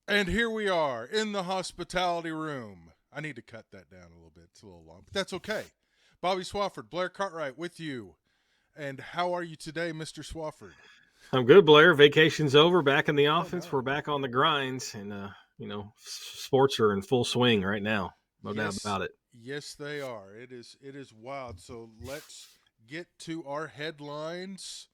And here we are in the hospitality room. I need to cut that down a little bit. It's a little long, but that's okay. Bobby Swofford, Blair Cartwright with you. And how are you today, Mr. Swofford? I'm good, Blair. Vacation's over. Back in the Oh, office. no. We're back on the grinds, and sports are in full swing right now. No doubt Yes, about it. yes, they are. It is wild. So let's get to our headlines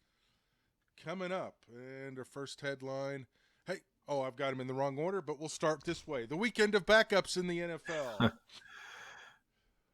coming up. And our first headline. Hey, oh, I've got them in the wrong order, but we'll start this way. The weekend of backups in the NFL.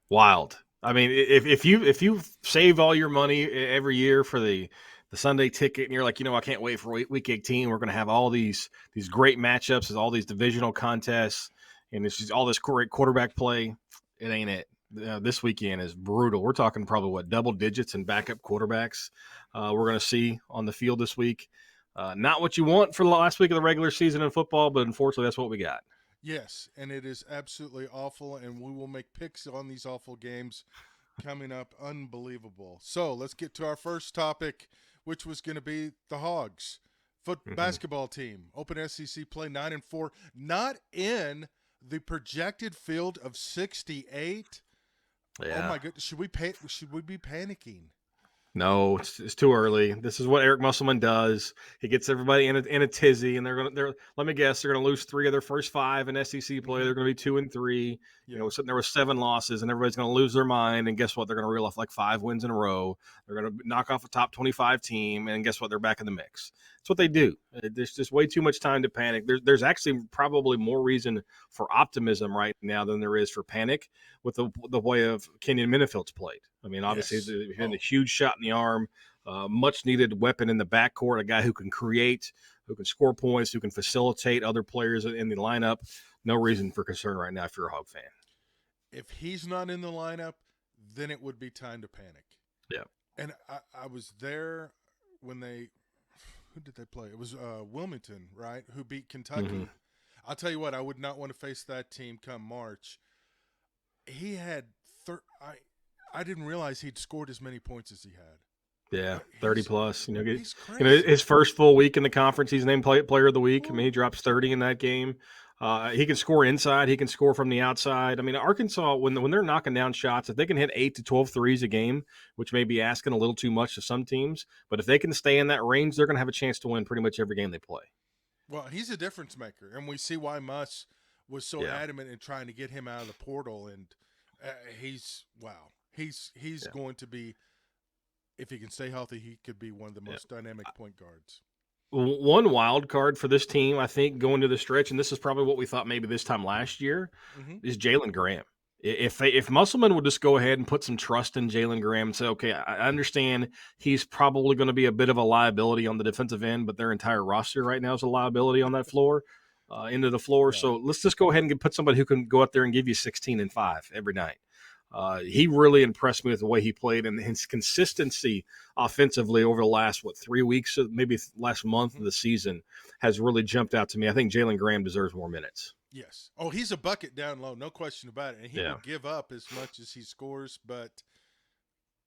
Wild. I mean, if you save all your money every year for the Sunday ticket, and you're like, I can't wait for week 18. We're going to have all these great matchups, all these divisional contests, and it's just all this great quarterback play. It ain't it. This weekend is brutal. We're talking probably double digits in backup quarterbacks. We're going to see on the field this week. Not what you want for the last week of the regular season in football, but unfortunately, that's what we got. Yes, and it is absolutely awful, and we will make picks on these awful games coming up. Unbelievable. So let's get to our first topic, which was going to be the Hogs foot hmm basketball team. Open SEC play 9-4, not in the projected field of 68. Oh Yeah. my goodness, should we be panicking? No, it's too early. This is what Eric Musselman does. He gets everybody in a tizzy, and they're let me guess, they're gonna lose three of their first five in SEC play. Mm-hmm. They're gonna be 2-3. Yeah. Sitting there with seven losses, and everybody's gonna lose their mind. And guess what? They're gonna reel off like five wins in a row. They're gonna knock off a top 25 team, and guess what? They're back in the mix. That's what they do. There's just way too much time to panic. There's actually probably more reason for optimism right now than there is for panic with the way of Kenyon Minifield's played. I mean, obviously, Yes. he's been a Oh, huge shot in the arm, much needed weapon in the backcourt, a guy who can create, who can score points, who can facilitate other players in the lineup. No reason for concern right now if you're a Hog fan. if he's not in the lineup, then it would be time to panic. Yeah. And I was there when they who did they play? It was Wilmington, right? Who beat hmm Kentucky. I'll tell you what, I would not want to face that team come March. He had I didn't realize he'd scored as many points as he had. Yeah, Uh, 30 He's plus. he's crazy. His first full week in the conference, he's named player of the week. I mean, Woo. he drops 30 in that game. He can score inside. He can score from the outside. I mean, Arkansas, when they're knocking down shots, if they can hit 8 to 12 threes a game, which may be asking a little too much to some teams, but if they can stay in that range, they're going to have a chance to win pretty much every game they play. Well, he's a difference maker, and we see why Muss was so Yeah, adamant in trying to get him out of the portal. And he's wow, he's yeah, going to be, if he can stay healthy, he could be one of the yeah. most dynamic point guards. One wild card for this team, I think, going to the stretch, and this is probably what we thought maybe this time last year, Mm-hmm. is Jalen Graham. If Musselman would just go ahead and put some trust in Jalen Graham and say, okay, I understand he's probably going to be a bit of a liability on the defensive end, but their entire roster right now is a liability on that floor, into the floor. Right. So let's just go ahead and put somebody who can go out there and give you 16 and 5 every night. He really impressed me with the way he played and his consistency offensively over the last 3 weeks, maybe last month Mm-hmm. of the season, has really jumped out to me. I think Jalen Graham deserves more minutes. Yes. Oh, he's a bucket down low, no question about it. And he will Yeah, give up as much as he scores. But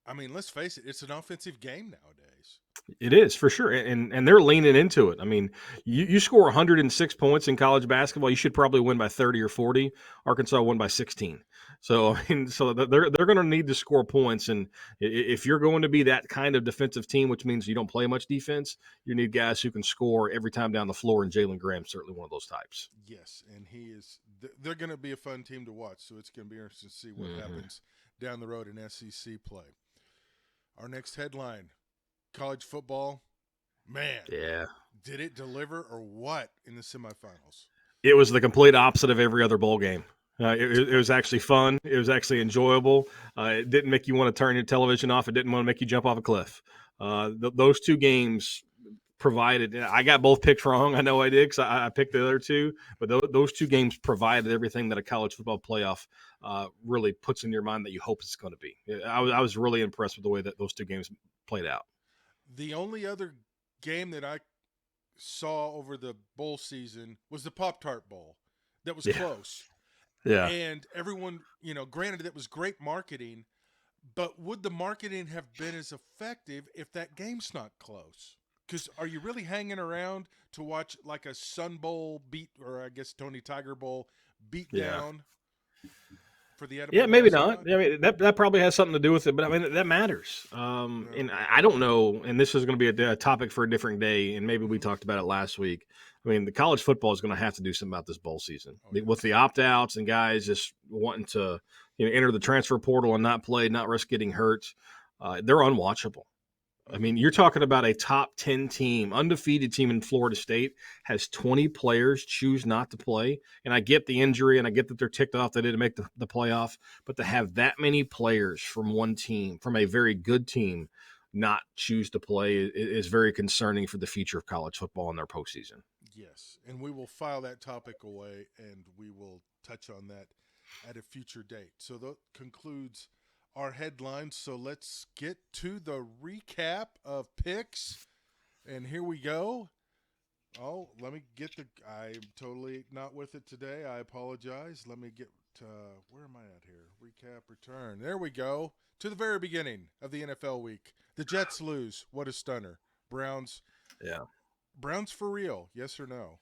I mean, let's face it, it's an offensive game nowadays. it is for sure, and they're leaning into it. I mean, you score 106 points in college basketball, you should probably win by 30 or 40. Arkansas won by 16. So I mean, so they're going to need to score points, and if you're going to be that kind of defensive team, which means you don't play much defense, you need guys who can score every time down the floor. And Jalen Graham's certainly one of those types. Yes, and he is. They're going to be a fun team to watch. So it's going to be interesting to see what hmm happens down the road in SEC play. Our next headline: college football. Man, Yeah, did it deliver or what in the semifinals? it was the complete opposite of every other bowl game. It was actually fun. It was actually enjoyable. It didn't make you want to turn your television off. It didn't want to make you jump off a cliff. Those two games provided. I got both picks wrong. I know I did because I picked the other two. But those two games provided everything that a college football playoff really puts in your mind that you hope it's going to be. I was really impressed with the way that those two games played out. The only other game that I saw over the bowl season was the Pop Tart Bowl. That was Yeah, close. yeah. And everyone, granted that was great marketing, but would the marketing have been as effective if that game's not close? Because are you really hanging around to watch like a Sun Bowl beat, or I guess Tony Tiger Bowl beat Yeah. down for the Yeah, edible maybe not. mascot? I mean, that probably has something to do with it, but I mean that matters. No. And I don't know. And this is going to be a topic for a different day. And maybe we Hmm. talked about it last week. I mean, the college football is going to have to do something about this bowl season Oh yeah. with the opt outs and guys just wanting to enter the transfer portal and not play, not risk getting hurt. They're unwatchable. I Hmm. mean, you're talking about a top 10 team, undefeated team in Florida State, has 20 players choose not to play. And I get the injury and I get that they're ticked off they didn't make the playoff. But to have that many players from one team, from a very good team, not choose to play is very concerning for the future of college football in their postseason. Yes, and we will file that topic away, and we will touch on that at a future date. So that concludes our headlines. So let's get to the recap of picks, and here we go. Oh, let me get the. I'm totally not with it today. I apologize. Let me get. Where am I at here? Recap, return. There we go. To the very beginning of the NFL week. The Jets lose. What a stunner. Browns. Yeah. Browns for real? Yes or no?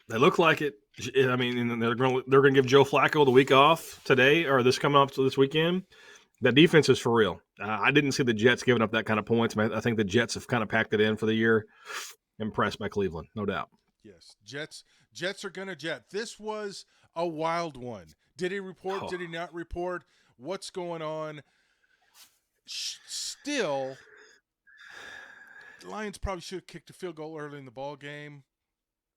They look like it. I mean, and they're going to give Joe Flacco the week off today or this coming up to this weekend. That defense is for real. I didn't see the Jets giving up that kind of points. I think the Jets have kind of packed it in for the year. Impressed by Cleveland, no doubt. Yes. Jets are gonna jet. This was a wild one. Did he report? Oh, Did he not report? What's going on? Still, the Lions probably should have kicked a field goal early in the ball game.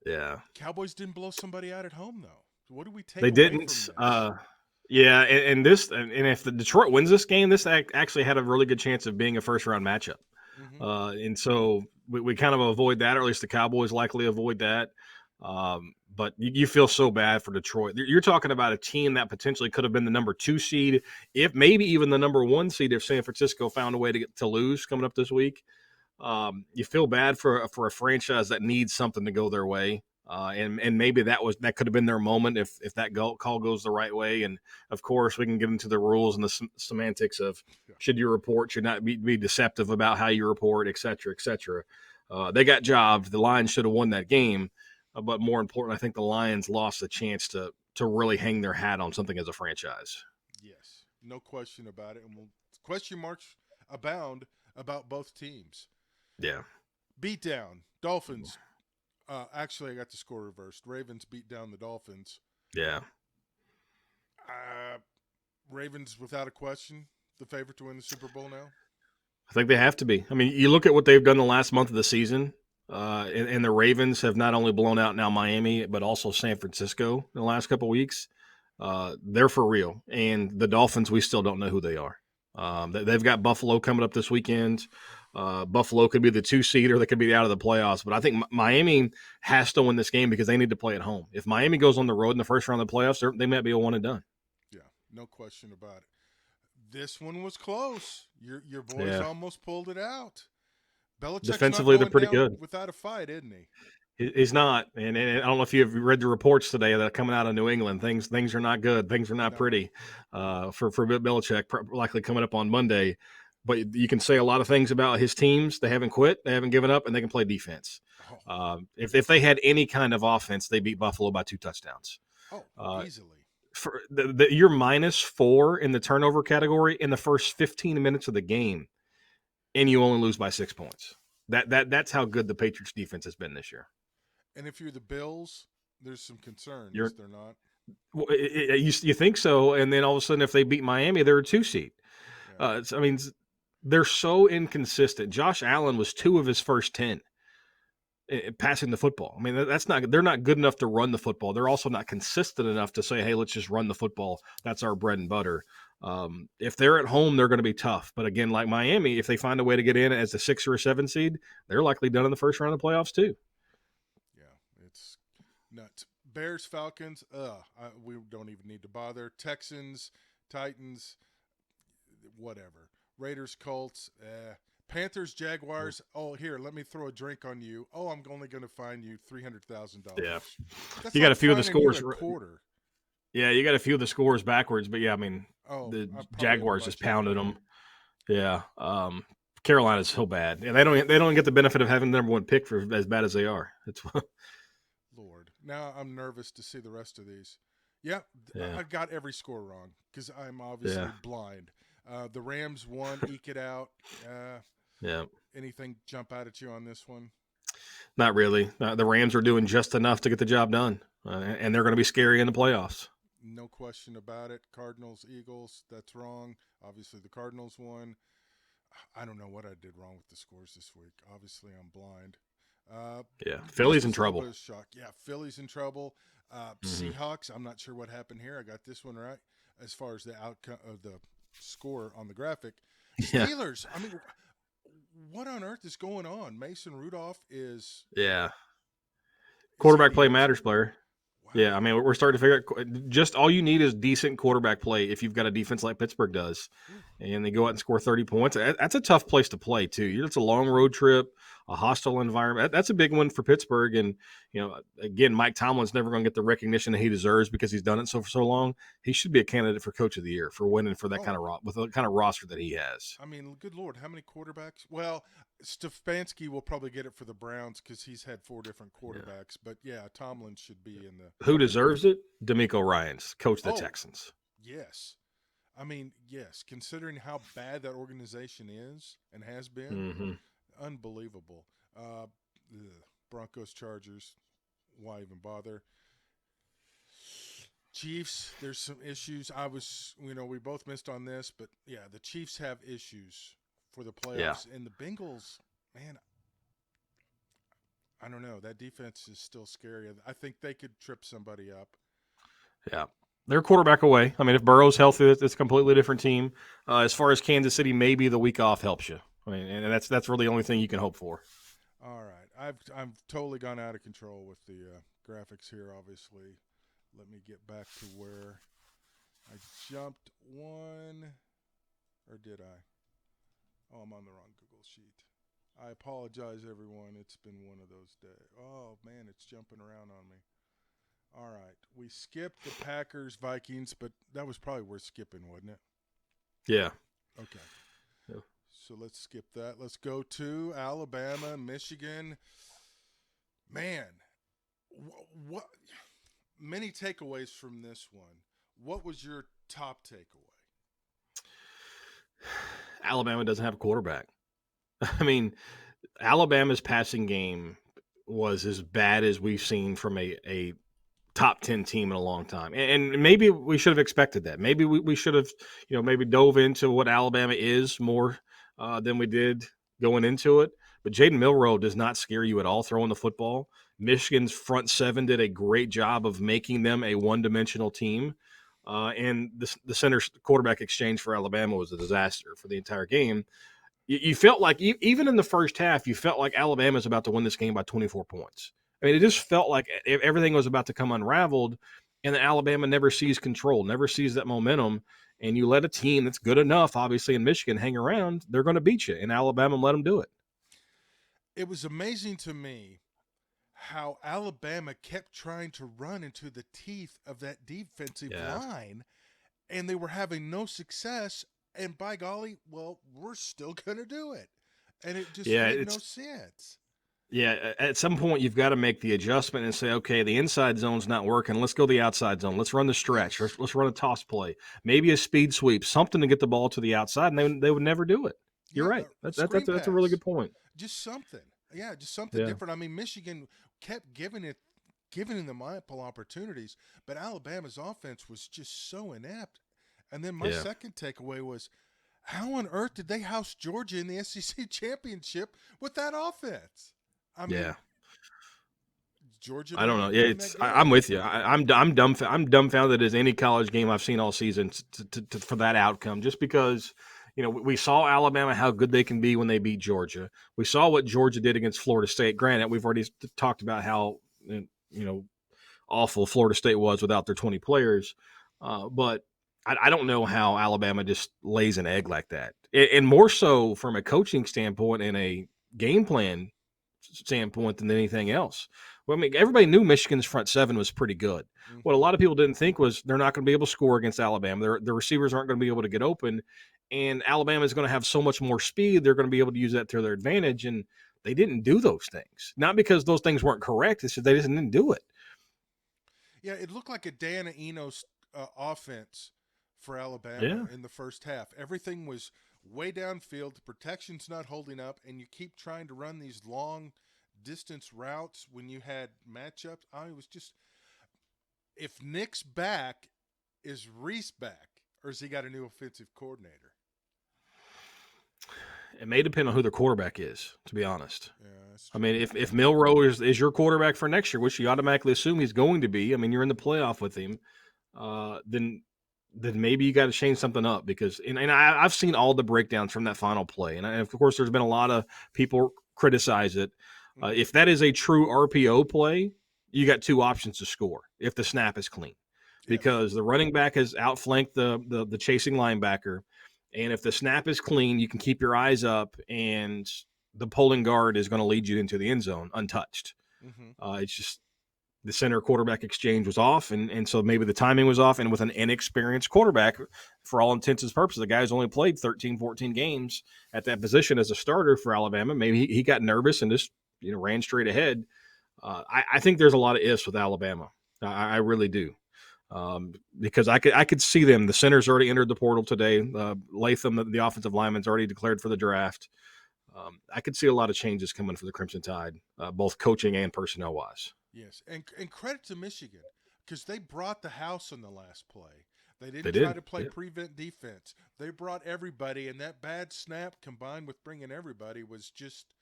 yeah, Cowboys didn't blow somebody out at home though. What do we take they away from didn't. this? Yeah, and if the Detroit wins this game, this actually had a really good chance of being a first round matchup. Mm-hmm. And so we kind of avoid that, or at least the Cowboys likely avoid that. But you feel so bad for Detroit. You're talking about a team that potentially could have been the number 2 seed, if maybe even the number 1 seed if San Francisco found a way to lose coming up this week. You feel bad for a franchise that needs something to go their way. And maybe that could have been their moment if that call goes the right way. And of course, we can get into the rules and the semantics of should you report, should not be deceptive about how you report, et cetera, et cetera. They got jobbed. The Lions should have won that game, but more important, I think the Lions lost the chance to really hang their hat on something as a franchise. Yes, no question about it. And question marks abound about both teams. Yeah. Beatdown. Dolphins. Actually, I got the score reversed. Ravens beat down the Dolphins. Yeah. Ravens, without a question, the favorite to win the Super Bowl now. I think they have to be. I mean, you look at what they've done the last month of the season, and the Ravens have not only blown out now Miami, but also San Francisco in the last couple of weeks. They're for real. And the Dolphins, we still don't know who they are. They've got Buffalo coming up this weekend. Buffalo could be the 2 seed or they could be out of the playoffs. But I think Miami has to win this game because they need to play at home. If Miami goes on the road in the first round of the playoffs, they might be a one and done. Yeah, no question about it. This one was close. Your boys Yeah. almost pulled it out. Belichick's Defensively, not they're going pretty down good. without a fight, isn't he? He's not, and I don't know if you've read the reports today that are coming out of New England. Things are not good. Things are not No. pretty for Belichick. Likely coming up on Monday, but you can say a lot of things about his teams. They haven't quit, they haven't given up, and they can play defense. If they had any kind of offense, they beat Buffalo by 2 touchdowns. Easily. For you're -4 in the turnover category in the first 15 minutes of the game, and you only lose by 6 points. That's how good the Patriots defense has been this year. And if you're the Bills, there's some concern. You're- Is there not? Well, you think so, and then all of a sudden, if they beat Miami, they're a 2 seed. Yeah. I mean, they're so inconsistent. Josh Allen was 2 of his first 10 passing the football. I mean, they're not good enough to run the football. They're also not consistent enough to say, hey, let's just run the football. That's our bread and butter. If they're at home, they're going to be tough. But again, like Miami, if they find a way to get in as a 6 or a 7 seed, they're likely done in the first round of the playoffs too. Yeah, it's nuts. Bears, Falcons, we don't even need to bother. Texans, Titans, whatever. Raiders, Colts, Panthers, Jaguars. Oh, here, let me throw a drink on you. Oh, I'm only going to fine you $300,000. Yeah. That's You got like a few of the fining you scores. a quarter. Yeah, you got a few of the scores backwards, but yeah, I mean, Oh, the I probably Jaguars have a just bunch of pounded them. Yeah. Carolina's so bad, and they don't get the benefit of having the number one pick for as bad as they are. It's Lord. Now I'm nervous to see the rest of these. Yeah, yeah, I got every score wrong because I'm obviously yeah, blind. The Rams won, eke it out. Uh, yeah. Anything jump out at you on this one? Not really. The Rams are doing just enough to get the job done, and they're going to be scary in the playoffs. No question about it. Cardinals, Eagles, that's wrong. Obviously, the Cardinals won. I don't know what I did wrong with the scores this week. Obviously, I'm blind. Uh, Yeah, this Philly's in was a little trouble. bit of a shock. Yeah, Philly's in trouble. Hmm. Seahawks, I'm not sure what happened here. I got this one right as far as the outcome of the score on the graphic. Yeah, Steelers, I mean, what on earth is going on? Mason Rudolph yeah. is he Quarterback play injured? matters, player. Yeah, I Wow. mean, we're starting to figure out just all you need is decent quarterback play if you've got a defense like Pittsburgh does, Whew. and they go out and score 30 points. That's a tough place to play too. It's a long road trip, a hostile environment. That's a big one for Pittsburgh. And again, Mike Tomlin's never going to get the recognition that he deserves because he's done it for so long. He should be a candidate for Coach of the Year for winning for that Oh, kind of with the kind of roster that he has. I mean, good Lord, how many quarterbacks? Well, Stefanski will probably get it for the Browns because he's had 4 different Yeah. quarterbacks. But yeah, Tomlin should be in the. Who deserves it? D'Amico Ryans, coach of the Oh, Texans. yes. I mean, yes. Considering how bad that organization is and has been, Hmm. unbelievable. Uh, Broncos, Chargers. Why even bother? Chiefs, there's some issues. We both missed on this, but yeah, the Chiefs have issues for the Yeah, playoffs. And the Bengals, man, I don't know. That defense is still scary. I think they could trip somebody up. yeah. They're a quarterback away. I mean, if Burrow's healthy, it's a completely different team. As far as Kansas City, maybe the week off helps you. I mean, and that's really the only thing you can hope for. All right, I've totally gone out of control with the graphics here. Obviously, let me get back to where I jumped one, or did I? Oh, I'm on the wrong Google sheet. I apologize, everyone. It's been one of those days. Oh man, it's jumping around on me. All right, we skipped the Packers Vikings, but that was probably worth skipping, wasn't it? Yeah. Okay, Yeah. so let's skip that. Let's go to Alabama, Michigan. Man, what many takeaways from this one. What was your top takeaway? Alabama doesn't have a quarterback. I mean, Alabama's passing game was as bad as we've seen from a top 10 team in a long time. And maybe we should have expected that. Maybe we should have, maybe dove into what Alabama is more than we did going into it. But Jaden Milroe does not scare you at all throwing the football. Michigan's front seven did a great job of making them a one-dimensional team. And the center quarterback exchange for Alabama was a disaster for the entire game. You felt like even in the first half, you felt like Alabama's about to win this game by 24 points. I mean, it just felt like everything was about to come unraveled, and Alabama never sees control, never sees that momentum. And you let a team that's good enough, obviously in Michigan, hang around, they're going to beat you. And Alabama let them do it. It was amazing to me how Alabama kept trying to run into the teeth of that defensive Yeah, line, and they were having no success. And by golly, well, we're still going to do it. And it just yeah, made no it's sense. At some point you've got to make the adjustment and say, okay, the inside zone's not working. Let's go the outside zone. Let's run the stretch. Yes. Let's run a toss play, maybe a speed sweep, something to get the ball to the outside. And they would never do it. You're Yeah, right. screen That's a really pass. good point. Just something. Yeah, just something Yeah, different. I mean, Michigan kept giving them ample opportunities, but Alabama's offense was just so inept. And then my yeah, second takeaway was, how on earth did they house Georgia in the SEC championship with that offense? I yeah. mean, Georgia I don't know. maybe Yeah, won that I'm game. with you. I'm dumbfounded as any college game I've seen all season for that outcome. Just because we saw Alabama how good they can be when they beat Georgia. We saw what Georgia did against Florida State. Granted, we've already talked about how awful Florida State was without their 20 players, but I don't know how Alabama just lays an egg like that, and more so from a coaching standpoint and a game plan standpoint than anything else. Well, I mean, everybody knew Michigan's front seven was pretty good. What a Hmm. lot of people didn't think was they're not going to be able to score against Alabama. Their receivers aren't going to be able to get open. and Alabama is going to have so much more speed. They're going to be able to use that to their advantage, and they didn't do those things. Not because those things weren't correct; it's just they just didn't do it. Yeah, it looked like a Dan Enos offense for Alabama Yeah, in the first half. Everything was way downfield. The protection's not holding up, and you keep trying to run these long distance routes when you had matchups. I was just, if Nick's back, is Reese back, or has he got a new offensive coordinator? it may depend on who the quarterback is. To be honest, Yeah, that's I true. mean, if Milroe is your quarterback for next year, which you automatically assume he's going to be, I mean, you're in the playoff with him, then maybe you got to change something up because I've seen all the breakdowns from that final play, and of course there's been a lot of people criticize it. Mm-hmm. If that is a true RPO play, you got two options to score if the snap is clean, Yes. because the running back has outflanked the chasing linebacker, and if the snap is clean, you can keep your eyes up, and the pulling guard is going to lead you into the end zone untouched. Mm-hmm. It's just the center quarterback exchange was off, and so maybe the timing was off. And with an inexperienced quarterback, for all intents and purposes, the guy's only played 13, 14 games at that position as a starter for Alabama. Maybe he got nervous and just ran straight ahead. I think there's a lot of ifs with Alabama. I really do. Because I could see them. The center's already entered the portal today. Latham, the offensive lineman's already declared for the draft. I could see a lot of changes coming for the Crimson Tide, both coaching and personnel wise. Yes, and credit to Michigan because they brought the house on the last play. They They didn't try did. to play Yeah. prevent defense. They brought everybody, and that bad snap combined with bringing everybody was just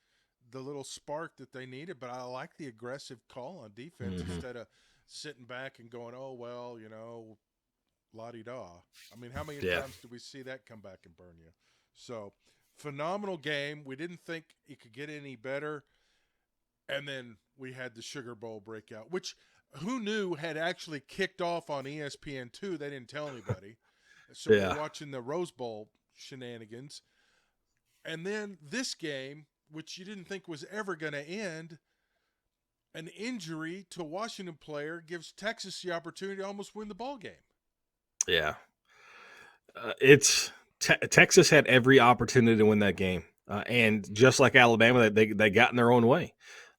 the little spark that they needed. But I like the aggressive call on defense Mm-hmm. instead of sitting back and going, "Oh well, la di da." I mean, how many Yeah. times do we see that come back and burn you? So phenomenal game. We didn't think it could get any better. And then we had the Sugar Bowl breakout, which who knew had actually kicked off on ESPN2. They didn't tell anybody. So we're Yeah. watching the Rose Bowl shenanigans. And then this game, which you didn't think was ever going to end, an injury to a Washington player gives Texas the opportunity to almost win the ball game. Yeah. It's Texas had every opportunity to win that game, and just like Alabama, they got in their own way.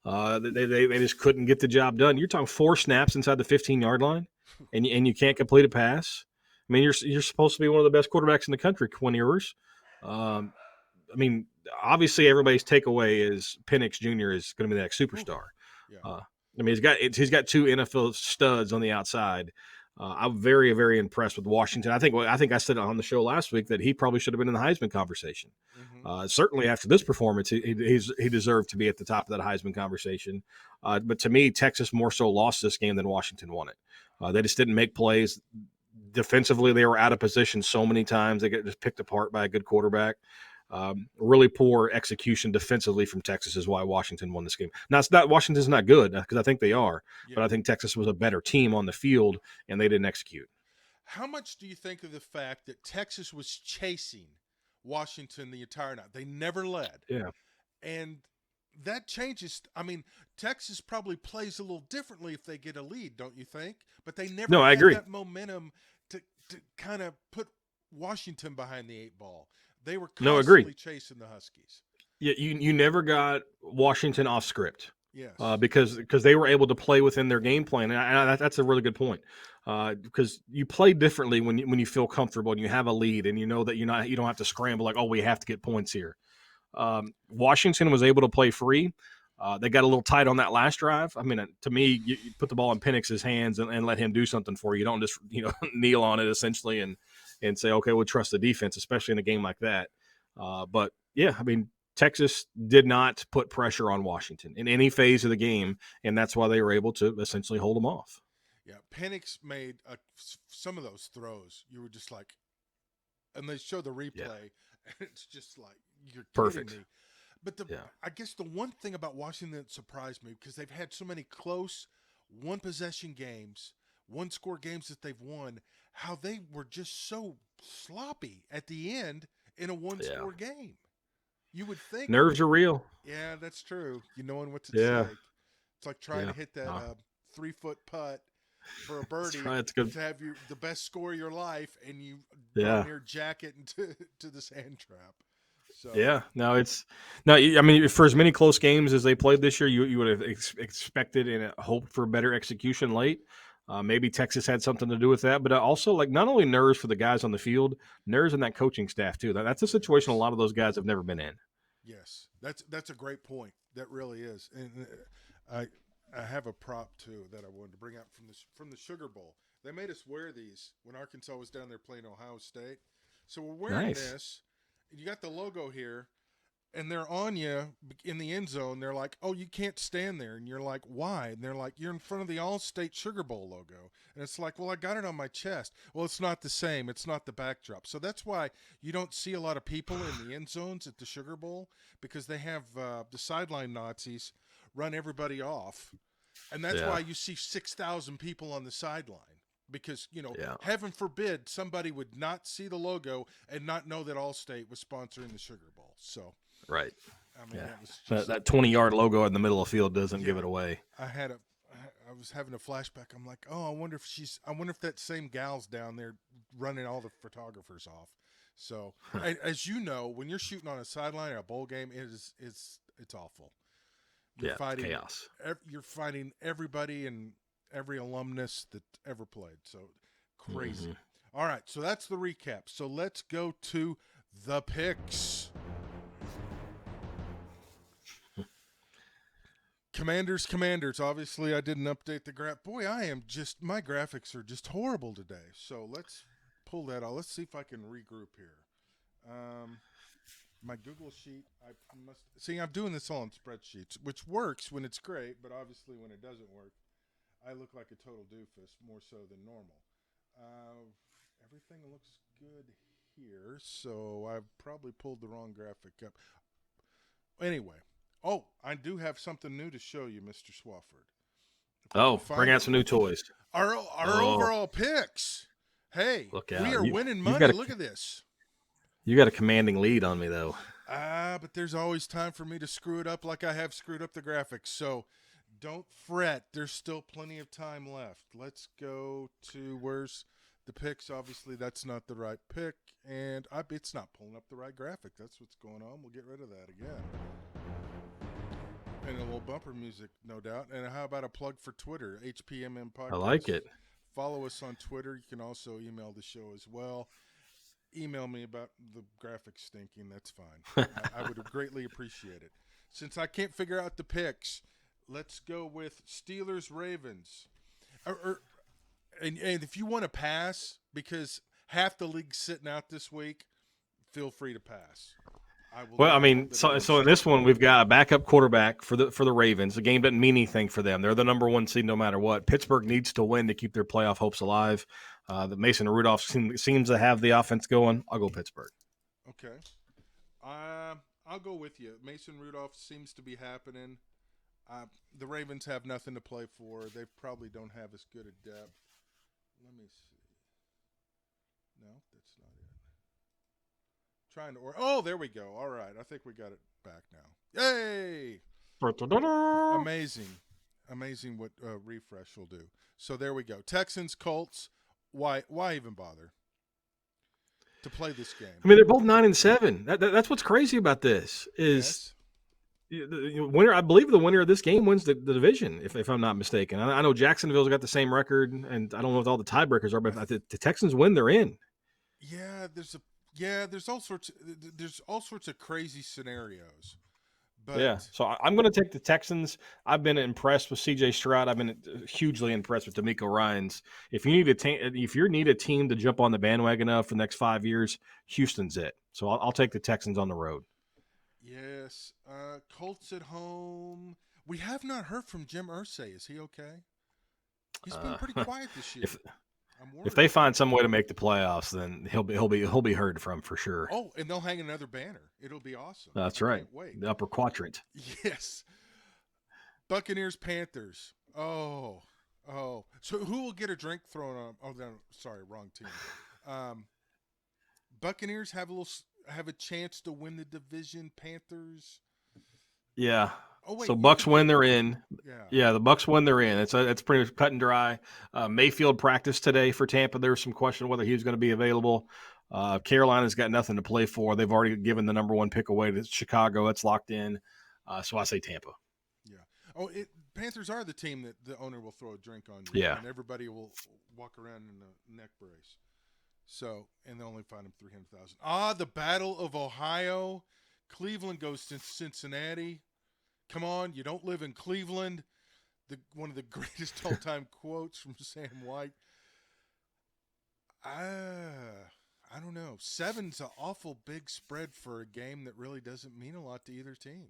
They just couldn't get the job done. You're talking 4 snaps inside the 15-yard line, and you can't complete a pass. I mean, you're supposed to be one of the best quarterbacks in the country, Quinn Ewers. Um, I mean, obviously everybody's takeaway is Penix Jr. is going to be the next Whew. superstar. Yeah. I mean, he's got 2 NFL studs on the outside. I'm very, very impressed with Washington. I think I said on the show last week that he probably should have been in the Heisman conversation. Mm-hmm. Certainly after this performance, he deserved to be at the top of that Heisman conversation. But to me, Texas more so lost this game than Washington won it. They just didn't make plays. Defensively, they were out of position so many times. They get just picked apart by a good quarterback. Really poor execution defensively from Texas is why Washington won this game. Now, it's not Washington's not good because I think they are, Yeah. but I think Texas was a better team on the field and they didn't execute. How much do you think of the fact that Texas was chasing Washington the entire night? They never led. Yeah. And that changes. I mean, Texas probably plays a little differently if they get a lead, don't you think? But they never No, I had agree. that momentum to kind of put Washington behind the eight ball. They were No, agreed. constantly chasing the Huskies. Yeah, you never got Washington off script. Yes. Because they were able to play within their game plan, and that's a really good point. Because you play differently when you feel comfortable and you have a lead, and you know that you don't have to scramble like, oh, we have to get points here. Washington was able to play free. They got a little tight on that last drive. I mean, to me, you put the ball in Penix's hands and let him do something for you. You don't just kneel on it essentially and say, okay, we'll trust the defense, especially in a game like that. But yeah, I mean, Texas did not put pressure on Washington in any phase of the game, and that's why they were able to essentially hold them off. Yeah. Penix made some of those throws. You were just like, and they show the replay, Yeah. and it's just like, you're kidding Perfect. me. But Yeah. I guess the one thing about Washington that surprised me because they've had so many close one possession games, one score games that they've won, how they were just so sloppy at the end in a one Yeah. score game. You would think, Nerves are real. yeah, that's true. You knowing what's at Yeah. stake. It's like trying Yeah. to hit that 3-foot putt for a That's birdie right. It's good. to have the best score of your life, and you darn Yeah. near jack it into to the sand trap. So Yeah, no, it's no. I mean, for as many close games as they played this year, you would have expected and hoped for better execution late. Maybe Texas had something to do with that, but also like not only nerves for the guys on the field, nerves and that coaching staff too. That's a situation a yes, lot of those guys have never been in. yes, that's a great point. That really is, and I have a prop too that I wanted to bring up from the Sugar Bowl. They made us wear these when Arkansas was down there playing Ohio State. So we're wearing Nice. this. You got the logo here, and they're on you in the end zone. They're like, "Oh, you can't stand there," and you're like, "Why?" And they're like, "You're in front of the All-State Sugar Bowl logo," and it's like, "Well, I got it on my chest." Well, it's not the same. It's not the backdrop. So that's why you don't see a lot of people in the end zones at the Sugar Bowl because they have the sideline Nazis run everybody off, and that's Yeah, why you see 6,000 people on the sideline. Because, yeah, heaven forbid somebody would not see the logo and not know that Allstate was sponsoring the Sugar Bowl. So, right. I mean, Yeah, that was that, just, that 20-yard logo in the middle of the field doesn't give yeah. it away. I was having a flashback. I'm like, oh, I wonder if that same gal's down there running all the photographers off. So, as you know, when you're shooting on a sideline at a bowl game, it's awful. You're Yeah, it's fighting, chaos. you're fighting everybody and every alumnus that ever played. So crazy. Hmm. All right, so that's the recap. So let's go to the picks. Commanders. Obviously, I didn't update the graph. Boy, my graphics are just horrible today. So let's pull that out. Let's see if I can regroup here. My Google sheet, I'm doing this all in spreadsheets, which works when it's great, but obviously when it doesn't work, I look like a total doofus, more so than normal. Everything looks good here, so I've probably pulled the wrong graphic up. Anyway, I do have something new to show you, Mr. Swofford. If I can Oh, bring find out it. some new toys. Our Oh, overall picks. Hey, look we out! are winning You've money. got a Look at this. you got a commanding lead on me though. But there's always time for me to screw it up like I have screwed up the graphics. So don't fret. There's still plenty of time left. Let's go to where's the picks. Obviously, that's not the right pick. And it's not pulling up the right graphic. That's what's going on. We'll get rid of that again. And a little bumper music, no doubt. And how about a plug for Twitter, HPMM I Podcast? like it. Follow us on Twitter. You can also email the show as well. Email me about the graphics stinking. That's fine. I would greatly appreciate it. Since I can't figure out the picks, let's go with Steelers Ravens. And if you want to pass, because half the league's sitting out this week, feel free to pass. I will Well, I not mean, hold it so in against you. this one we've got a backup quarterback for the Ravens. The game doesn't mean anything for them. They're the number one seed no matter what. Pittsburgh needs to win to keep their playoff hopes alive. The Mason Rudolph seems to have the offense going. I'll go Pittsburgh. Okay. I'll go with you. Mason Rudolph seems to be happening. The Ravens have nothing to play for. They probably don't have as good a depth. Let me see. No, that's not it. Trying to there we go. All right. I think we got it back now. Yay! Amazing what refresh will do. So there we go. Texans, Colts. Why even bother to play this game? I mean, they're both 9-7. That's what's crazy about this is Yes. the winner. I believe the winner of this game wins the division, if I'm not mistaken. I know Jacksonville's got the same record, and I don't know what all the tiebreakers are, but if the Texans win, they're in. Yeah, there's all sorts of crazy scenarios. Yeah, But so I'm going to take the Texans. I've been impressed with C.J. Stroud. I've been hugely impressed with D'Amico Ryans. If you need a team to jump on the bandwagon of for the next 5 years, Houston's it. So I'll take the Texans on the road. yes, Colts at home. We have not heard from Jim Irsay. Is he okay? He's been pretty quiet this year. if I'm if worried. they find some way to make the playoffs, then he'll be heard from for sure. Oh, and they'll hang another banner. It'll be awesome. That's I right. can't wait. The upper quadrant. Yes. Buccaneers, Panthers. Oh. So who will get a drink thrown on? Oh, no, sorry, wrong team. Buccaneers have a chance to win the division. Panthers. Yeah, Oh wait, So you Bucks could get win, they're in. yeah. Yeah, the Bucks win, they're in. It's pretty much cut and dry. Mayfield practiced today for Tampa. There was some question whether he was going to be available. Carolina's got nothing to play for. They've already given the number one pick away to Chicago. It's locked in. So I say Tampa. Yeah. Oh, Panthers are the team that the owner will throw a drink on you, Yeah. and everybody will walk around in a neck brace. So, and they only find him 300,000. The Battle of Ohio. Cleveland goes to Cincinnati. Come on, you don't live in Cleveland. One of the greatest all-time quotes from Sam White. I don't know. 7's an awful big spread for a game that really doesn't mean a lot to either team.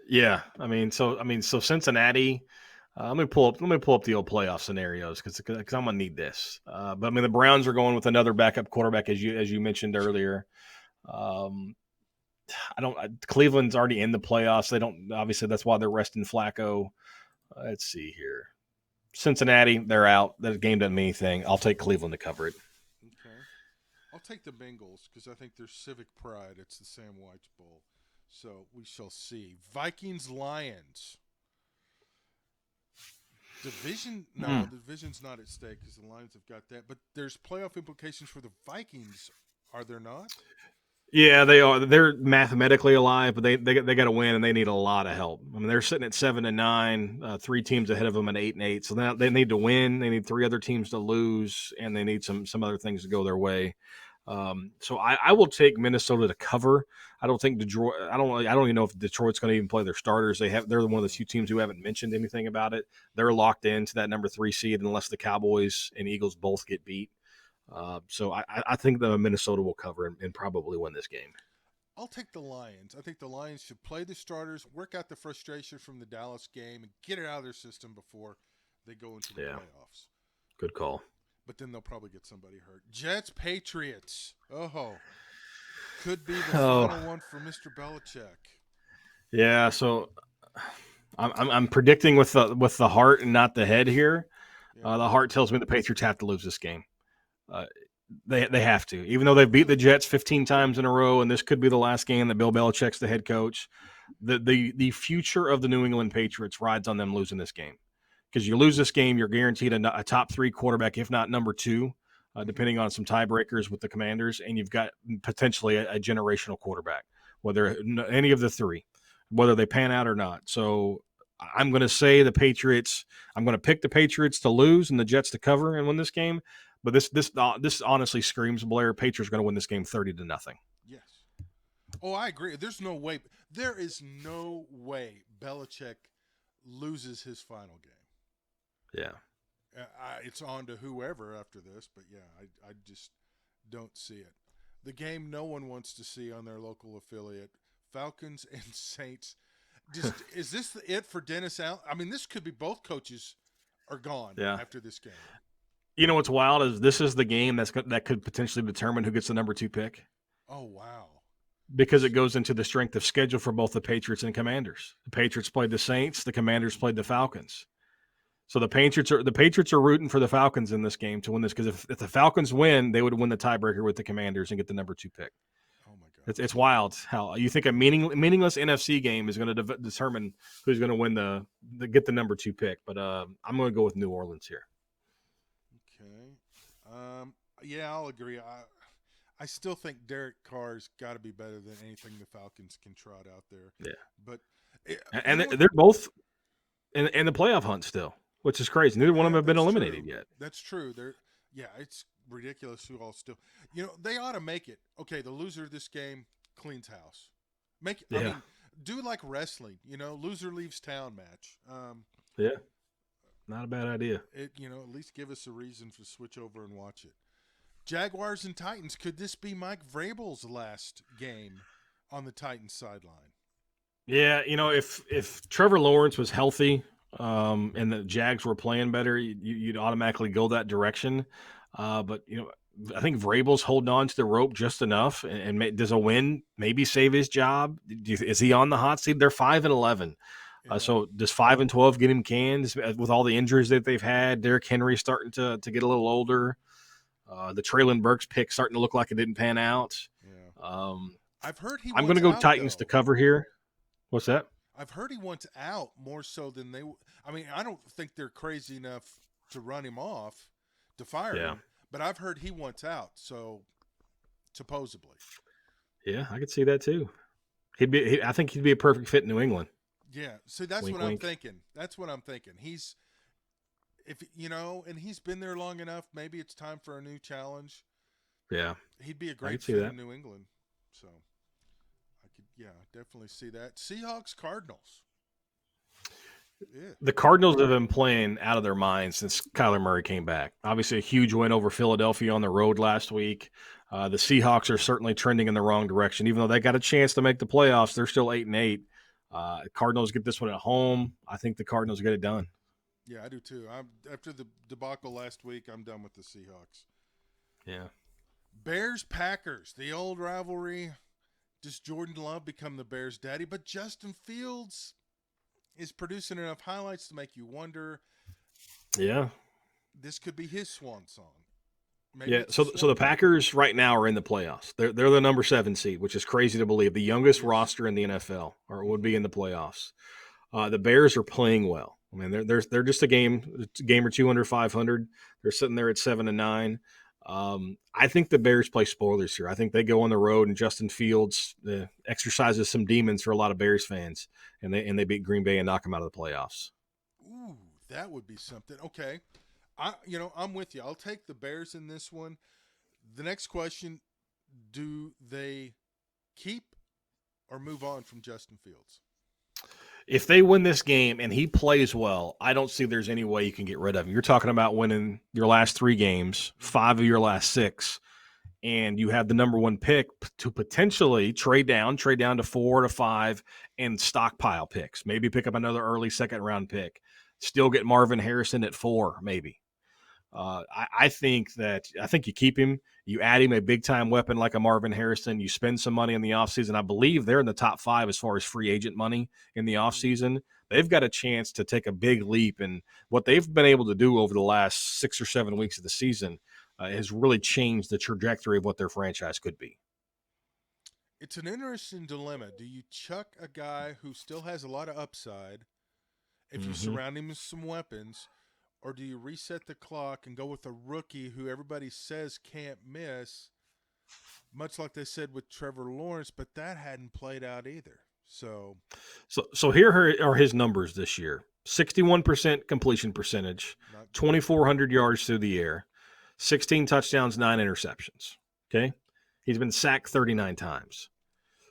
Yeah, so Cincinnati. Let me pull up the old playoff scenarios because I'm gonna need this. But I mean, the Browns are going with another backup quarterback as you mentioned earlier. Cleveland's already in the playoffs. They don't obviously that's why they're resting Flacco. Let's see here. Cincinnati, they're out. That game doesn't mean anything. I'll take Cleveland to cover it. Okay. I'll take the Bengals because I think there's civic pride. It's the Sam White's Bowl. So we shall see. Vikings, Lions. Division? No, the division's not at stake because the Lions have got that. But there's playoff implications for the Vikings, are there not? Yeah, they are. They're mathematically alive, but they got to win, and they need a lot of help. I mean, they're sitting at 7-9, 3 teams ahead of them at 8-8. So now they need to win. They need 3 other teams to lose, and they need some other things to go their way. So I will take Minnesota to cover. I don't think Detroit. I don't even know if Detroit's going to even play their starters. They're one of the few teams who haven't mentioned anything about it. They're locked into that number 3 seed unless the Cowboys and Eagles both get beat. So I think that Minnesota will cover and probably win this game. I'll take the Lions. I think the Lions should play the starters, work out the frustration from the Dallas game, and get it out of their system before they go into the playoffs. Good call. But then they'll probably get somebody hurt. Jets, Patriots. Could be the final one for Mr. Belichick. Yeah, so I'm predicting with the heart and not the head here. Yeah. The heart tells me the Patriots have to lose this game. They have to, even though they've beat the Jets 15 times in a row, and this could be the last game that Bill Belichick's the head coach. The future of the New England Patriots rides on them losing this game. Because you lose this game, you're guaranteed a top 3 quarterback, if not number 2, depending on some tiebreakers with the Commanders, and you've got potentially a generational quarterback, whether any of the 3, whether they pan out or not. So I'm going to say the Patriots. I'm going to pick the Patriots to lose and the Jets to cover and win this game. But this honestly screams, Blair, Patriots are going to win this game 30-0. Yes. Oh, I agree. There is no way Belichick loses his final game. Yeah. It's on to whoever after this, but yeah, I just don't see it. The game no one wants to see on their local affiliate, Falcons and Saints. Is this it for Dennis Allen? I mean, this could be both coaches are gone after this game. You know what's wild is this is the game that could potentially determine who gets the number 2 pick. Oh, wow. Because it goes into the strength of schedule for both the Patriots and Commanders. The Patriots played the Saints. The Commanders played the Falcons. So the Patriots are rooting for the Falcons in this game to win this because if the Falcons win, they would win the tiebreaker with the Commanders and get the number 2 pick. Oh my God! It's wild how you think a meaningless NFC game is going to determine who's going to win get the number 2 pick. But I'm going to go with New Orleans here. Okay. Yeah, I'll agree. I still think Derek Carr's got to be better than anything the Falcons can trot out there. Yeah. But they're both in the playoff hunt still, which is crazy. Neither one of them have been eliminated yet. That's true. It's ridiculous who all still. They ought to make it. Okay, the loser of this game cleans house. I mean, do like wrestling. Loser leaves town match. Yeah. Not a bad idea. At least give us a reason to switch over and watch it. Jaguars and Titans. Could this be Mike Vrabel's last game on the Titans sideline? Yeah, if Trevor Lawrence was healthy and the Jags were playing better, you'd automatically go that direction. But I think Vrabel's holding on to the rope just enough, and does a win maybe save his job? Is he on the hot seat? They're 5-11. So does 5-12 get him canned with all the injuries that they've had? Derrick Henry starting to get a little older. The Treylon Burks pick starting to look like it didn't pan out. Yeah. I've heard I'm going to go Titans to cover here. What's that? I've heard he wants out more so than they. I mean, I don't think they're crazy enough to run him off, to fire Yeah. him, but I've heard he wants out. So supposedly, Yeah, I could see that too. I think he'd be a perfect fit in New England. yeah. So that's Wink, what I'm wink. thinking. That's what I'm thinking. He's if you know, and he's been there long enough. Maybe it's time for a new challenge. Yeah, He'd be a I great could see fit that. in New England. So I could, yeah, definitely see that. Seahawks, Cardinals. Yeah. The Cardinals have been playing out of their minds since Kyler Murray came back. Obviously, a huge win over Philadelphia on the road last week. The Seahawks are certainly trending in the wrong direction. Even though they got a chance to make the playoffs, they're still 8-8. Cardinals get this one at home. I think the Cardinals get it done. Yeah, I do too. I'm after the debacle last week. I'm done with the Seahawks. Yeah. Bears Packers, the old rivalry. Does Jordan Love become the Bears' daddy? But Justin Fields is producing enough highlights to make you wonder. Yeah. This could be his swan song. Maybe Yeah. it's a So the swan. Packers right now are in the playoffs. They're the number 7 seed, which is crazy to believe. The youngest Yes. roster in the NFL or would Mm-hmm. be in the playoffs. The Bears are playing well. I mean, they're just a game or two under 500. They're sitting there at 7-9. I think the Bears play spoilers here. I think they go on the road and Justin Fields exercises some demons for a lot of Bears fans, and they beat Green Bay and knock them out of the playoffs. Ooh, that would be something. Okay. I'm with you. I'll take the Bears in this one. The next question, do they keep or move on from Justin Fields? If they win this game and he plays well, I don't see there's any way you can get rid of him. You're talking about winning your last 3 games, 5 of your last 6, and you have the number 1 pick to potentially trade down to 4 to 5 and stockpile picks. Maybe pick up another early second round pick. Still get Marvin Harrison at 4, maybe. I think you keep him. You add him a big time weapon like a Marvin Harrison. You spend some money in the offseason. I believe they're in the top 5 as far as free agent money in the offseason. They've got a chance to take a big leap. And what they've been able to do over the last 6 or 7 weeks of the season has really changed the trajectory of what their franchise could be. It's an interesting dilemma. Do you chuck a guy who still has a lot of upside if you Mm-hmm. surround him with some weapons, or do you reset the clock and go with a rookie who everybody says can't miss, much like they said with Trevor Lawrence, but that hadn't played out either. So, So here are his numbers this year: 61% completion percentage, not great. 2,400 yards through the air, 16 touchdowns, 9 interceptions. Okay, he's been sacked 39 times.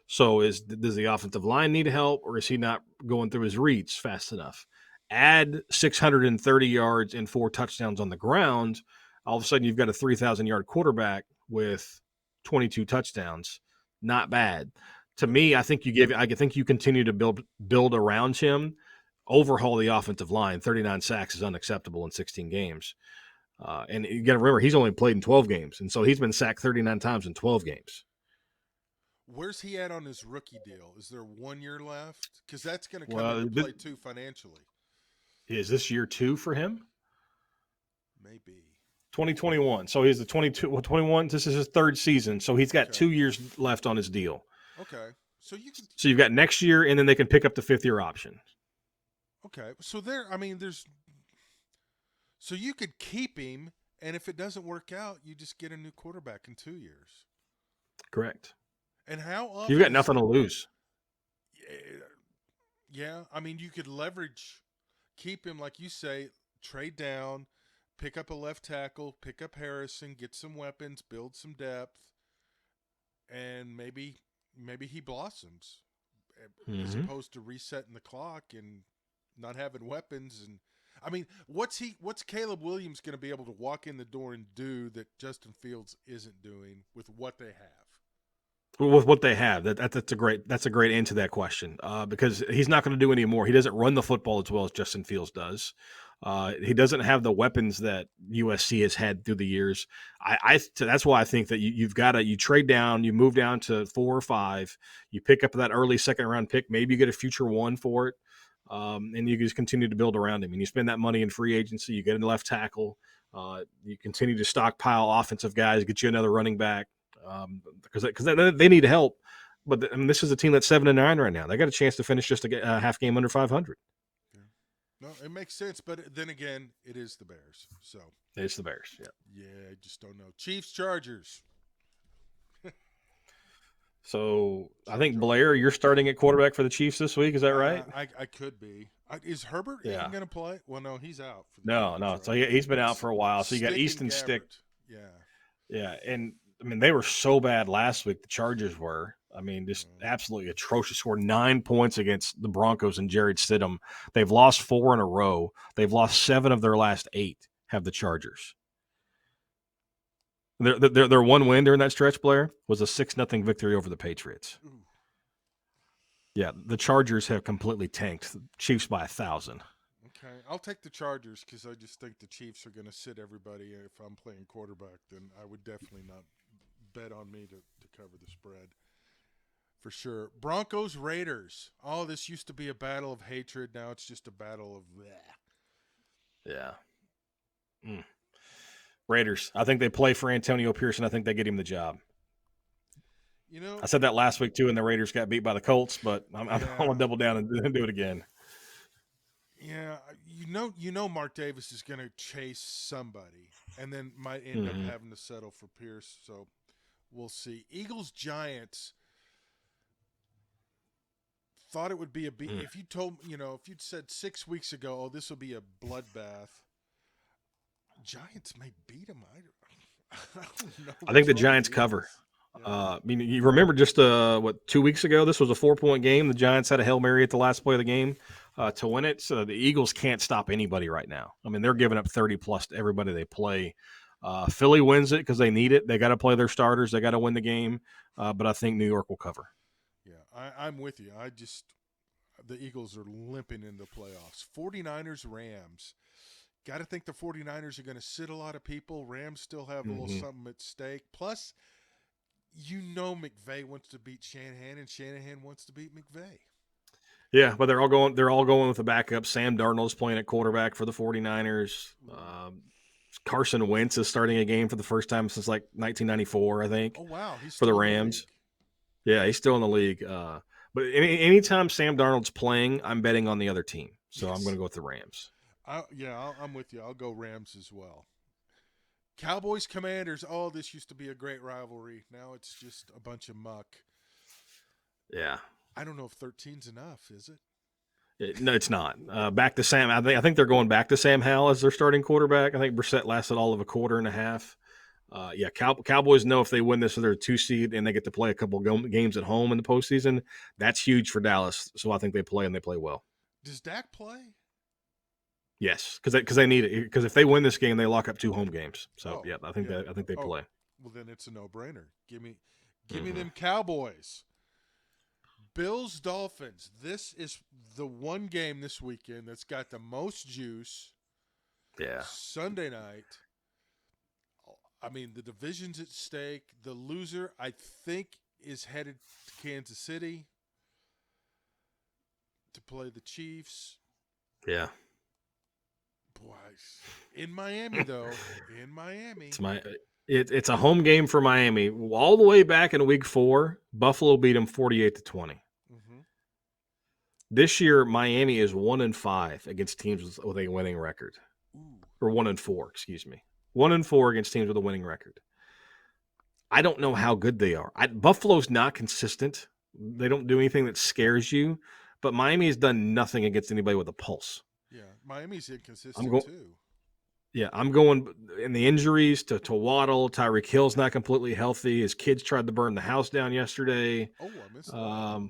So does the offensive line need help, or is he not going through his reads fast enough? Add 630 yards and 4 touchdowns on the ground. All of a sudden, you've got a 3,000-yard quarterback with 22 touchdowns. Not bad. To No. me, I think you continue to build around him, overhaul the offensive line. 39 sacks is unacceptable in 16 games. And you got to remember, he's only played in 12 games, and so he's been sacked 39 times in 12 games. Where's he at on his rookie deal? Is there 1 year left? Because that's going to come into Well, play too financially. is this year 2 for him? Maybe. 2021. So he's the 21. This is his 3rd season. So he's got Okay. 2 years left on his deal. Okay. So you could. So you've got next year, and then they can pick up the 5th-year option. Okay. So there. I mean, there's. So you could keep him, and if it doesn't work out, you just get a new quarterback in 2 years. Correct. And how often? You've got nothing to lose. Yeah. I mean, you could leverage, keep him like you say, trade down, pick up a left tackle, pick up Harrison, get some weapons, build some depth, and maybe he blossoms as Mm-hmm. opposed to resetting the clock and not having weapons. And I mean, what's Caleb Williams going to be able to walk in the door and do that Justin Fields isn't doing with what they have? With what they have, that's a great end to that question because he's not going to do any more. He doesn't run the football as well as Justin Fields does. He doesn't have the weapons that USC has had through the years. That's why I think that you've got to trade down, you move down to 4 or 5, you pick up that early second round pick, maybe you get a future 1 for it, and you just continue to build around him. And you spend that money in free agency, you get a left tackle, you continue to stockpile offensive guys, get you another running back. Because they need help. But I mean, this is a team that's 7-9 right now. They got a chance to finish just a half game under 500. Yeah. No, it makes sense, but then again, it is the Bears. So It's the Bears. Yeah. yeah, I just don't know. Chiefs, Chargers. So I think Blair, you're starting at quarterback for the Chiefs this week. Is that right? I could be. Is Herbert Yeah. even going to play? Well, no, he's out for the No, Chargers, no. right? So he's been out for a while. So you got Stick Easton and Stick. Gabbert. Yeah. Yeah, and I mean they were so bad last week. The Chargers were. I mean, just absolutely atrocious. Scored 9 points against the Broncos and Jared Stidham. They've lost 4 in a row. They've lost 7 of their last 8. Have the Chargers. Their one win during that stretch, Blair, was a 6-0 victory over the Patriots. Ooh. Yeah, the Chargers have completely tanked. Chiefs by 1,000. Okay, I'll take the Chargers because I just think the Chiefs are going to sit everybody. If I'm playing quarterback, then I would definitely not bet on me to cover the spread. For sure. Broncos, Raiders. Oh, this used to be a battle of hatred. Now it's just a battle of bleh. Yeah. Raiders. I think they play for Antonio Pearson. I think they get him the job. You know, I said that last week too, and the Raiders got beat by the Colts, but I'm going to double down and do it again. Yeah, you know, Mark Davis is going to chase somebody, and then might end up having to settle for Pierce. So we'll see. Eagles, Giants. Thought it would be a beat. If you told if you'd said 6 weeks ago, oh, this will be a bloodbath. Giants may beat them. I don't know. I think the Giants cover. I mean, you remember just 2 weeks ago? This was a 4-point game. The Giants had a Hail Mary at the last play of the game to win it. So the Eagles can't stop anybody right now. I mean, they're giving up 30 plus to everybody they play. Philly wins it because they need it. They got to play their starters. They got to win the game. But I think New York will cover. Yeah, I'm with you. The Eagles are limping into the playoffs. 49ers, Rams. Got to think the 49ers are going to sit a lot of people. Rams still have a little something at stake. Plus, McVay wants to beat Shanahan, and Shanahan wants to beat McVay. Yeah, but they're all going with the backup. Sam Darnold's playing at quarterback for the 49ers. Carson Wentz is starting a game for the first time since like 1994, I think. Oh wow, he's for the Rams. Yeah, he's still in the league. But anytime Sam Darnold's playing, I'm betting on the other team. So I'm going to go with the Rams. I'm with you. I'll go Rams as well. Cowboys, Commanders. Oh, this used to be a great rivalry. Now it's just a bunch of muck. Yeah. I don't know if 13's enough, is it? No, it's not. Back to Sam. I think they're going back to Sam Howell as their starting quarterback. I think Brissett lasted all of a quarter and a half. Cowboys know if they win this, so they're a 2 seed and they get to play a couple games at home in the postseason. That's huge for Dallas. So I think they play and they play well. Does Dak play? Yes, because they need it. Because if they win this game, they lock up 2 home games. So I think they play. Well, then it's a no-brainer. Give me them Cowboys. Bills, Dolphins. This is the one game this weekend that's got the most juice. Yeah. Sunday night. I mean, the division's at stake. The loser, I think, is headed to Kansas City to play the Chiefs. Yeah. Boy, in Miami, though. In Miami. It's a home game for Miami. All the way back in week 4, Buffalo beat them 48-20. Mm-hmm. This year, Miami is 1-5 against teams with a winning record. Ooh. Or 1-4, excuse me. 1-4 against teams with a winning record. I don't know how good they are. Buffalo's not consistent. They don't do anything that scares you. But Miami has done nothing against anybody with a pulse. Yeah, Miami's inconsistent too. Yeah, I'm going in the injuries to Waddle. Tyreek Hill's not completely healthy. His kids tried to burn the house down yesterday. Oh, I missed that.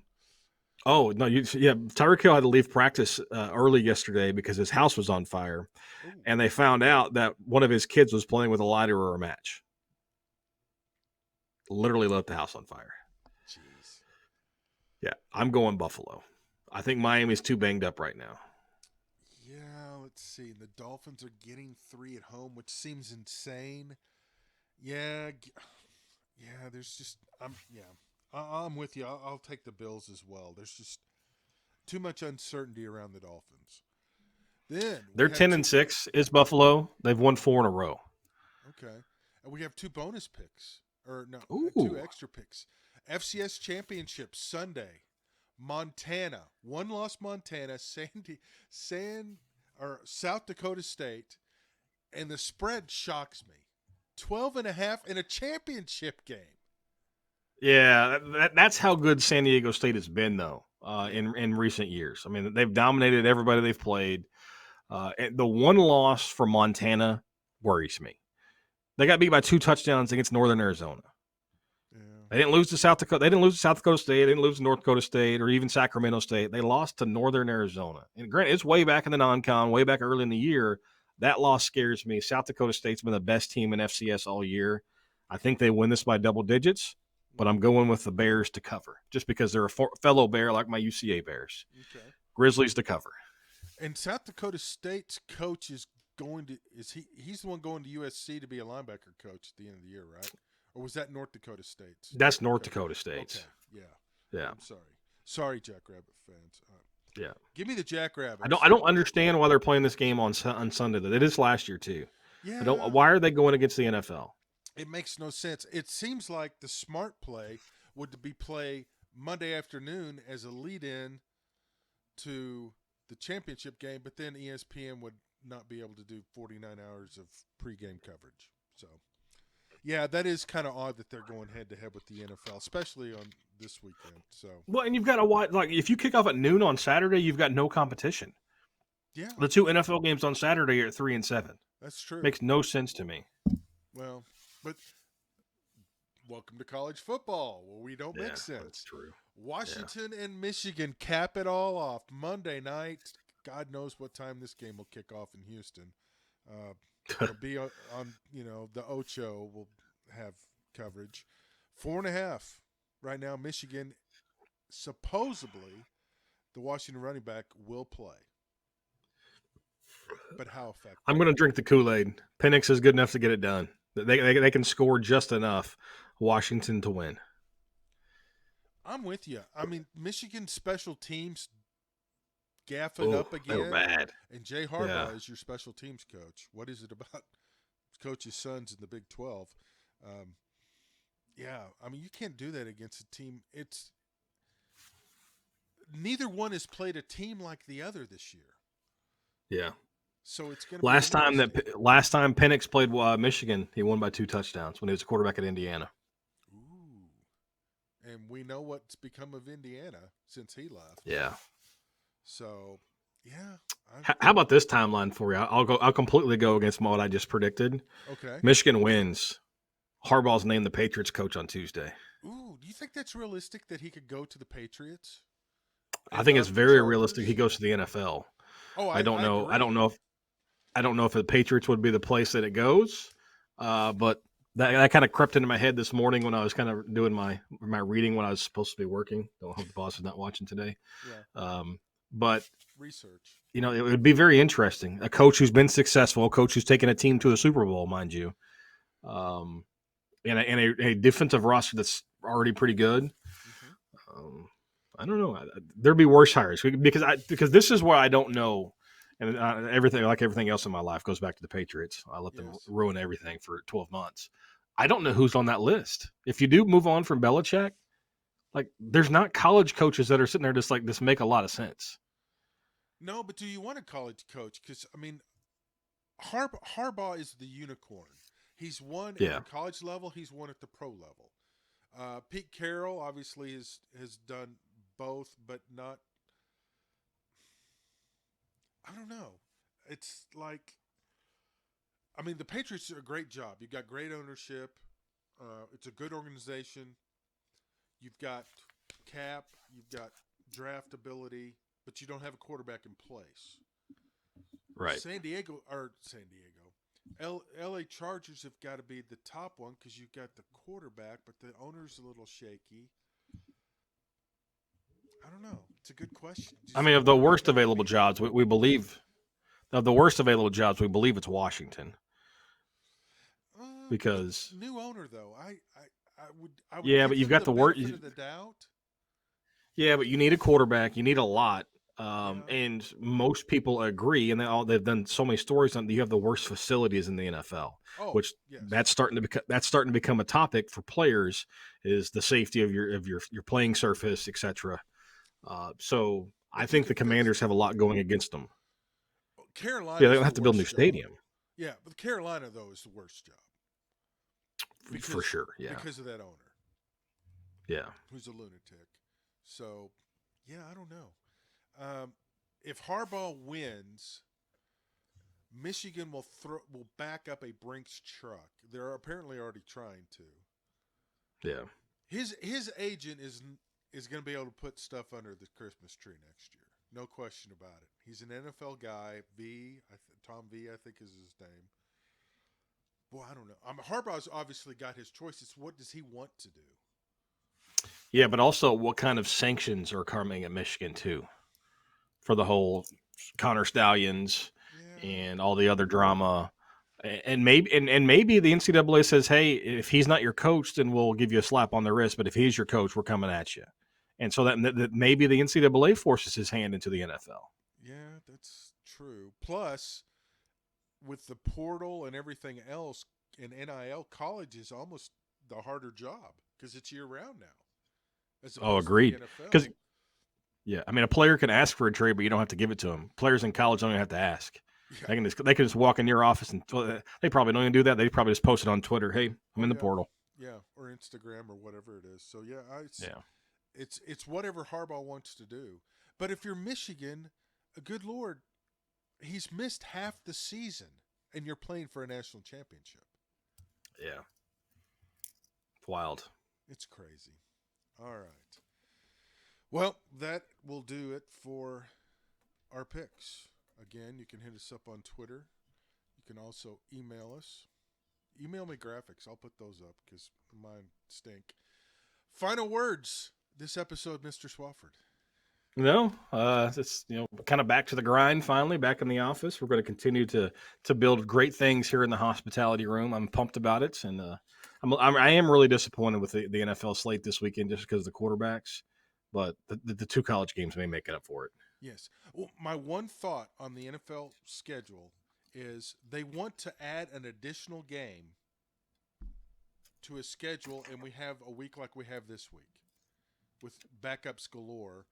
Tyreek Hill had to leave practice early yesterday because his house was on fire. Ooh. And they found out that one of his kids was playing with a lighter or a match. Literally lit the house on fire. Jeez. Yeah, I'm going Buffalo. I think Miami's too banged up right now. Yeah, let's see. The Dolphins are getting 3 at home, which seems insane. Yeah, there's just I'm with you. I'll take the Bills as well. There's just too much uncertainty around the Dolphins. Then they're 10-6. Is Buffalo? They've won 4 in a row. Okay, and we have 2 bonus picks, or no, Ooh. 2 extra picks. FCS championship Sunday. Montana, one loss Montana, South Dakota State, and the spread shocks me. 12.5 in a championship game. Yeah, that's how good San Diego State has been, though, Yeah. in recent years. I mean, they've dominated everybody they've played. And the one loss for Montana worries me. They got beat by 2 touchdowns against Northern Arizona. Yeah. They didn't lose to South Dakota. They didn't lose to South Dakota State. They didn't lose to North Dakota State or even Sacramento State. They lost to Northern Arizona. And granted, it's way back in the non-con, way back early in the year. That loss scares me. South Dakota State's been the best team in FCS all year. I think they win this by double digits, but I'm going with the Bears to cover just because they're a fellow Bear like my UCA Bears. Okay. Grizzlies to cover. And South Dakota State's coach is he's the one going to USC to be a linebacker coach at the end of the year, right? Or was that North Dakota State's? That's North Dakota State's. Okay, yeah. Yeah. I'm sorry, Jackrabbit fans. Yeah. Give me the Jackrabbits. I don't understand why they're playing this game on Sunday. Though. It is last year too. Yeah. Why are they going against the NFL? It makes no sense. It seems like the smart play would be play Monday afternoon as a lead-in to the championship game, but then ESPN would not be able to do 49 hours of pregame coverage. So, yeah, that is kind of odd that they're going head-to-head with the NFL, especially on this weekend. So, well, and you've got to watch. Like, if you kick off at noon on Saturday, you've got no competition. yeah, The 2 NFL games on Saturday are at 3 and 7. that's true. Makes no sense to me. Well, but welcome to college football, where we don't make sense. That's true. Washington and Michigan cap it all off Monday night. God knows what time this game will kick off in Houston. It'll be on the Ocho will have coverage. 4.5 right now. Michigan, supposedly, the Washington running back will play. But how effective? I'm going to drink the Kool-Aid. Penix is good enough to get it done. They can score just enough. Washington to win. I'm with you. I mean, Michigan special teams gaff it up again. They were bad. And Jay Harbaugh is your special teams coach. What is it about coach's sons in the Big 12? I mean, you can't do that against a team. Neither one has played a team like the other this year. Yeah. So it's going to last time Penix played Michigan, he won by 2 touchdowns when he was a quarterback at Indiana. Ooh. And we know what's become of Indiana since he left. Yeah. So, yeah. How about this timeline for you? I'll completely go against what I just predicted. Okay. Michigan wins. Harbaugh's named the Patriots coach on Tuesday. Ooh, do you think that's realistic that he could go to the Patriots? I think it's very realistic he goes to the NFL. Oh, I don't know. agree. I don't know if the Patriots would be the place that it goes. But that kind of crept into my head this morning when I was kind of doing my reading when I was supposed to be working. Don't hope the boss is not watching today. Yeah. But research. It would be very interesting. A coach who's been successful, a coach who's taken a team to a Super Bowl, mind you, and a defensive roster that's already pretty good. Mm-hmm. I don't know. There'd be worse hires because this is where I don't know, and everything else in my life goes back to the Patriots. I let them ruin everything for 12 months. I don't know who's on that list. If you do move on from Belichick, like there's not college coaches that are sitting there just like this make a lot of sense. No, but do you want a college coach? Because I mean, Harbaugh is the unicorn. He's won at the college level. He's won at the pro level. Pete Carroll obviously has done both, but not. I don't know. It's like, I mean, the Patriots do a great job. You've got great ownership. It's a good organization. You've got cap. You've got draft ability, but you don't have a quarterback in place. Right. LA Chargers have got to be the top one because you've got the quarterback, but the owner's a little shaky. I don't know. It's a good question. I mean, of the worst available jobs, we believe it's Washington. Because new owner though, I would but you've got the benefit of the doubt. Yeah, but you need a quarterback. You need a lot. Yeah. And most people agree, and they've done so many stories on. You have the worst facilities in the NFL, Oh, which yes. that's starting to become a topic for players. Is the safety of your playing surface, etc. So I If you think the could fix Commanders have a that. lot going against them. Yeah, they Carolina's don't the have to build a new worst job. stadium Yeah, but Carolina though is the worst job for because sure. Yeah, because of that owner yeah, who's a lunatic. So, yeah, I don't know. If Harbaugh wins, Michigan will back up a Brinks truck. They're apparently already trying to. yeah. His agent is going to be able to put stuff under the Christmas tree next year. No question about it. He's an NFL guy. Tom V, I think is his name. Boy, I don't know. Harbaugh's obviously got his choices. What does he want to do? Yeah, but also what kind of sanctions are coming at Michigan too for the whole Connor Stallions Yeah, and all the other drama. And maybe the NCAA says, hey, if he's not your coach, then we'll give you a slap on the wrist. But if he's your coach, we're coming at you. And so that maybe the NCAA forces his hand into the NFL. yeah, that's true. Plus, with the portal and everything else in NIL, college is almost the harder job because it's year round now, as Oh, opposed to the agreed. NFL. Because yeah, I mean, a player can ask for a trade, but you don't have to give it to him. Players in college don't even have to ask. Yeah. They can just walk in your office and they probably don't even do that. They probably just post it on Twitter. Hey, I'm Oh in the yeah. portal. Yeah, or Instagram or whatever it is. So yeah, Yeah, it's whatever Harbaugh wants to do. But if you're Michigan, a good lord, he's missed half the season, and you're playing for a national championship. yeah, wild. It's crazy. All right. Well, that will do it for our picks. Again, you can hit us up on Twitter. You can also email us. Email me graphics. I'll put those up because mine stink. Final words this episode, Mr. Swofford. No, it's kind of back to the grind. Finally, back in the office. We're going to continue to build great things here in the hospitality room. I'm pumped about it, and I am really disappointed with the NFL slate this weekend just because of the quarterbacks. But the two college games may make it up for it. Yes. Well, my one thought on the NFL schedule is they want to add an additional game to a schedule, and we have a week like we have this week with backups galore.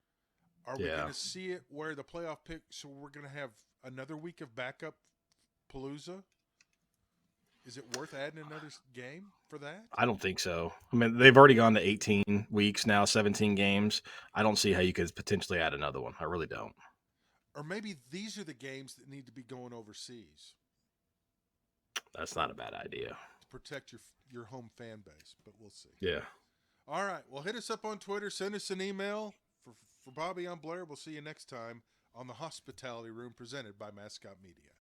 Are we going Yeah, to see it where the playoff pick? So we're going to have another week of backup palooza. Is it worth adding another game for that? I don't think so. I mean, they've already gone to 18 weeks now, 17 games. I don't see how you could potentially add another one. I really don't. Or maybe these are the games that need to be going overseas That's not a bad idea. to protect your home fan base. But we'll see. Yeah. All right. Well, hit us up on Twitter. Send us an email. For Bobby, I'm Blair. We'll see you next time on the Hospitality Room presented by Mascot Media.